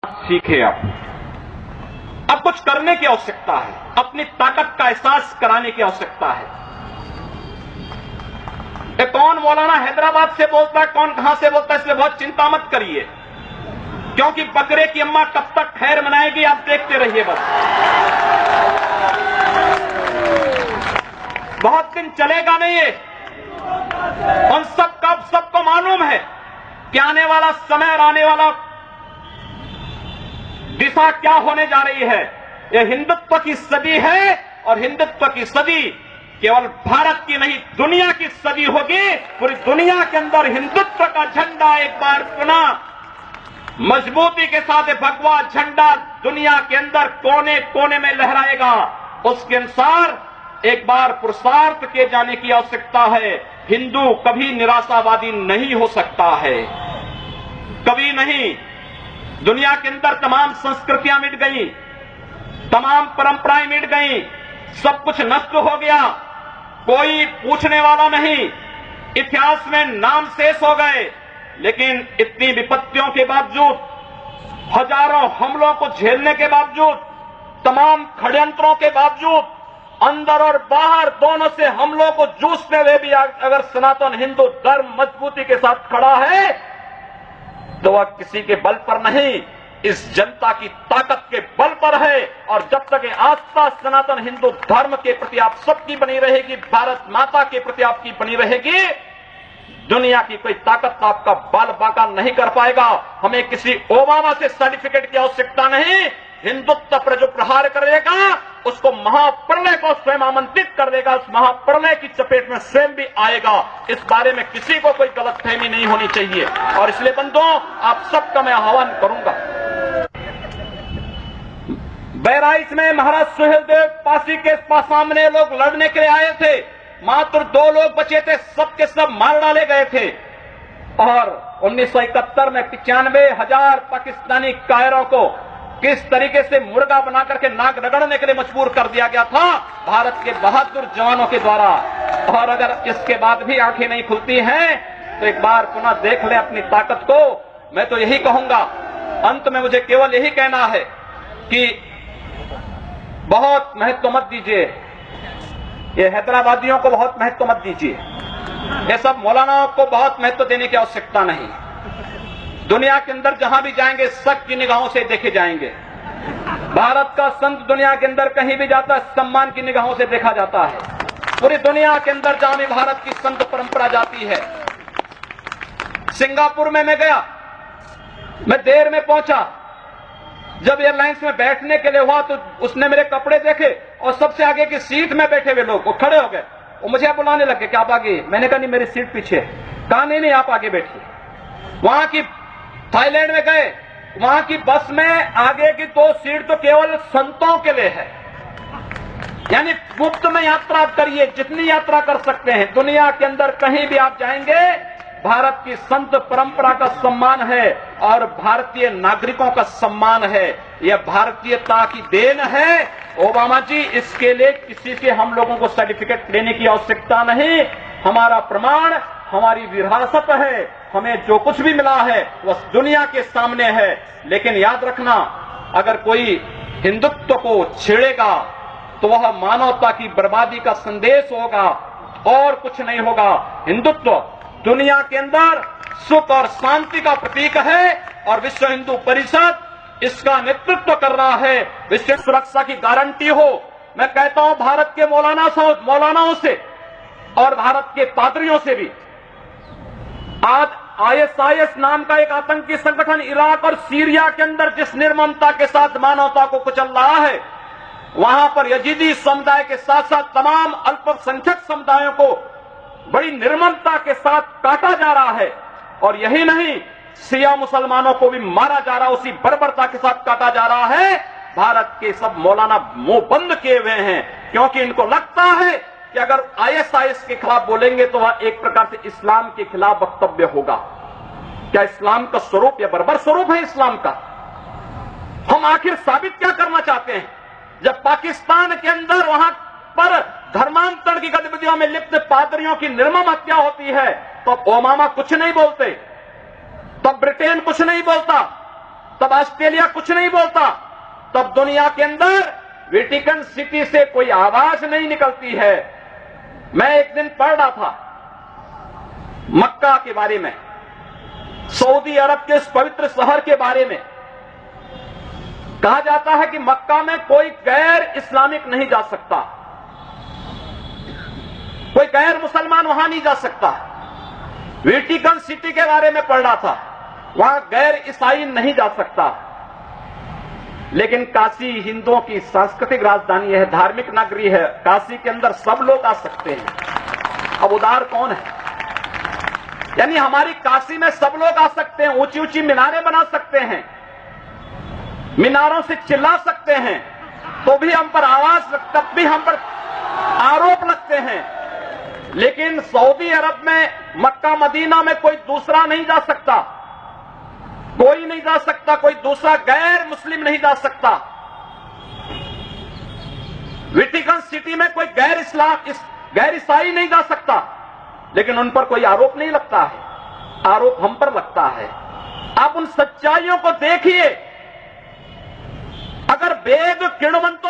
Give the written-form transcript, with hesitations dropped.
सीखे। अब कुछ करने की आवश्यकता है, अपनी ताकत का एहसास कराने की आवश्यकता है। कौन मौलाना हैदराबाद से बोलता है, कौन कहां से बोलता है, इसलिए बहुत चिंता मत करिए, क्योंकि बकरे की अम्मा कब तक खैर मनाएगी आप देखते रहिए। बस बहुत दिन चलेगा नहीं ये। उन सबको मालूम है कि आने वाला समय और आने वाला दिशा क्या होने जा रही है। यह हिंदुत्व की सदी है और हिंदुत्व की सदी केवल भारत की नहीं दुनिया की सदी होगी। पूरी दुनिया के अंदर हिंदुत्व का झंडा एक बार पुनः मजबूती के साथ भगवा झंडा दुनिया के अंदर कोने कोने में लहराएगा। उसके अनुसार एक बार पुरुषार्थ किए जाने की आवश्यकता है। हिंदू कभी निराशावादी नहीं हो सकता है, कभी नहीं। दुनिया के अंदर तमाम संस्कृतियां मिट गई, तमाम परंपराएं मिट गई, सब कुछ नष्ट हो गया, कोई पूछने वाला नहीं, इतिहास में नाम शेष हो गए। लेकिन इतनी विपत्तियों के बावजूद, हजारों हमलों को झेलने के बावजूद, तमाम षड्यंत्रों के बावजूद, अंदर और बाहर दोनों से हमलों को जूझते हुए भी अगर सनातन हिंदू धर्म मजबूती के साथ खड़ा है तो वह किसी के बल पर नहीं, इस जनता की ताकत के बल पर है। और जब तक ये आस्था सनातन हिंदू धर्म के प्रति आप सबकी बनी रहेगी, भारत माता के प्रति आपकी बनी रहेगी, दुनिया की कोई ताकत आपका बाल बांका नहीं कर पाएगा। हमें किसी ओबामा से सर्टिफिकेट की आवश्यकता नहीं। हिंदुत्व पर जो प्रहार करेगा उसको महाप्रलय को स्वयं आमंत्रित कर देगा, उस महाप्रलय की चपेट में स्वयं भी आएगा। इस बारे में किसी को कोई गलतफहमी नहीं होनी चाहिए। और इसलिए बंधुओं, आप सबका मैं आह्वान करूंगा। बहराइच में महाराज सुहेलदेव पासी के सामने लोग लड़ने के लिए आए थे, मात्र 2 लोग बचे थे, सबके सब मार डाले गए थे। और 1971 में 95,000 पाकिस्तानी कायरों को किस तरीके से मुर्गा बना करके नाक रगड़ने के लिए मजबूर कर दिया गया था भारत के बहादुर जवानों के द्वारा। और अगर इसके बाद भी आंखें नहीं खुलती हैं तो एक बार पुनः देख ले अपनी ताकत को। मैं तो यही कहूंगा, अंत में मुझे केवल यही कहना है कि बहुत महत्व मत दीजिए, ये हैदराबादियों को बहुत महत्व मत दीजिए, ये सब मौलानाओं को बहुत महत्व देने की आवश्यकता नहीं। दुनिया के अंदर जहां भी जाएंगे शक की निगाहों से देखे जाएंगे। भारत का संत दुनिया के अंदर कहीं भी जाता है सम्मान की निगाहों से देखा जाता है। पूरी दुनिया के अंदर जहां भी भारत की संत परंपरा जाती है। सिंगापुर में मैं गया, मैं देर में पहुंचा, जब एयरलाइंस में बैठने के लिए हुआ तो उसने मेरे कपड़े देखे और सबसे आगे की सीट में बैठे हुए लोग वो खड़े हो गए, वो मुझे बुलाने लगे कि आप आगे। मैंने कहा नहीं, मेरी सीट पीछे। कहा नहीं आप आगे बैठिए। वहां की थाईलैंड में गए, वहां की बस में आगे की 2 सीट तो केवल संतों के लिए है, यानी मुफ्त में यात्रा करिए, जितनी यात्रा कर सकते हैं। दुनिया के अंदर कहीं भी आप जाएंगे भारत की संत परंपरा का सम्मान है और भारतीय नागरिकों का सम्मान है। यह भारतीयता की देन है। ओबामा जी, इसके लिए किसी से हम लोगों को सर्टिफिकेट लेने की आवश्यकता नहीं। हमारा प्रमाण हमारी विरासत है, हमें जो कुछ भी मिला है वह दुनिया के सामने है। लेकिन याद रखना, अगर कोई हिंदुत्व को छेड़ेगा तो वह मानवता की बर्बादी का संदेश होगा और कुछ नहीं होगा। हिंदुत्व दुनिया के अंदर सुख और शांति का प्रतीक है और विश्व हिंदू परिषद इसका नेतृत्व कर रहा है। विश्व सुरक्षा की गारंटी हो। मैं कहता हूं भारत के मौलानाओं से और भारत के पादरियों से भी, आज ISIS नाम का एक आतंकी संगठन इराक और सीरिया के अंदर जिस निर्ममता के साथ मानवता को कुचल रहा है, वहां पर यजीदी समुदाय के साथ साथ तमाम अल्पसंख्यक समुदायों को बड़ी निर्ममता के साथ काटा जा रहा है। और यही नहीं, शिया मुसलमानों को भी मारा जा रहा है, उसी बर्बरता के साथ काटा जा रहा है। भारत के सब मौलाना मुंह बंद किए हुए हैं, क्योंकि इनको लगता है कि अगर ISIS के खिलाफ बोलेंगे तो वह एक प्रकार से इस्लाम के खिलाफ वक्तव्य होगा। क्या इस्लाम का स्वरूप या बर्बर स्वरूप है इस्लाम का? हम आखिर साबित क्या करना चाहते हैं? जब पाकिस्तान के अंदर वहां पर धर्मांतरण की गतिविधियों में लिप्त पादरियों की निर्मम हत्या होती है तो ओबामा कुछ नहीं बोलते, तब ब्रिटेन कुछ नहीं बोलता, तब ऑस्ट्रेलिया कुछ नहीं बोलता, तब दुनिया के अंदर वेटिकन सिटी से कोई आवाज नहीं निकलती है। मैं एक दिन पढ़ रहा था मक्का के बारे में, सऊदी अरब के इस पवित्र शहर के बारे में। कहा जाता है कि मक्का में कोई गैर इस्लामिक नहीं जा सकता, कोई गैर मुसलमान वहां नहीं जा सकता। वेटिकन सिटी के बारे में पढ़ रहा था, वहां गैर ईसाई नहीं जा सकता। लेकिन काशी हिंदुओं की सांस्कृतिक राजधानी है, धार्मिक नगरी है, काशी के अंदर सब लोग आ सकते हैं। अब उदार कौन है? यानी हमारी काशी में सब लोग आ सकते हैं, ऊंची ऊंची मीनारें बना सकते हैं, मीनारों से चिल्ला सकते हैं, तो भी हम पर आवाज, तब भी हम पर आरोप लगते हैं। लेकिन सऊदी अरब में, मक्का मदीना में कोई दूसरा नहीं जा सकता, कोई नहीं जा सकता, कोई दूसरा गैर मुस्लिम नहीं जा सकता। वेटिकन सिटी में कोई गैर ईसाई नहीं जा सकता, लेकिन उन पर कोई आरोप नहीं लगता है, आरोप हम पर लगता है। आप उन सच्चाइयों को देखिए। अगर वेद किण्वंतो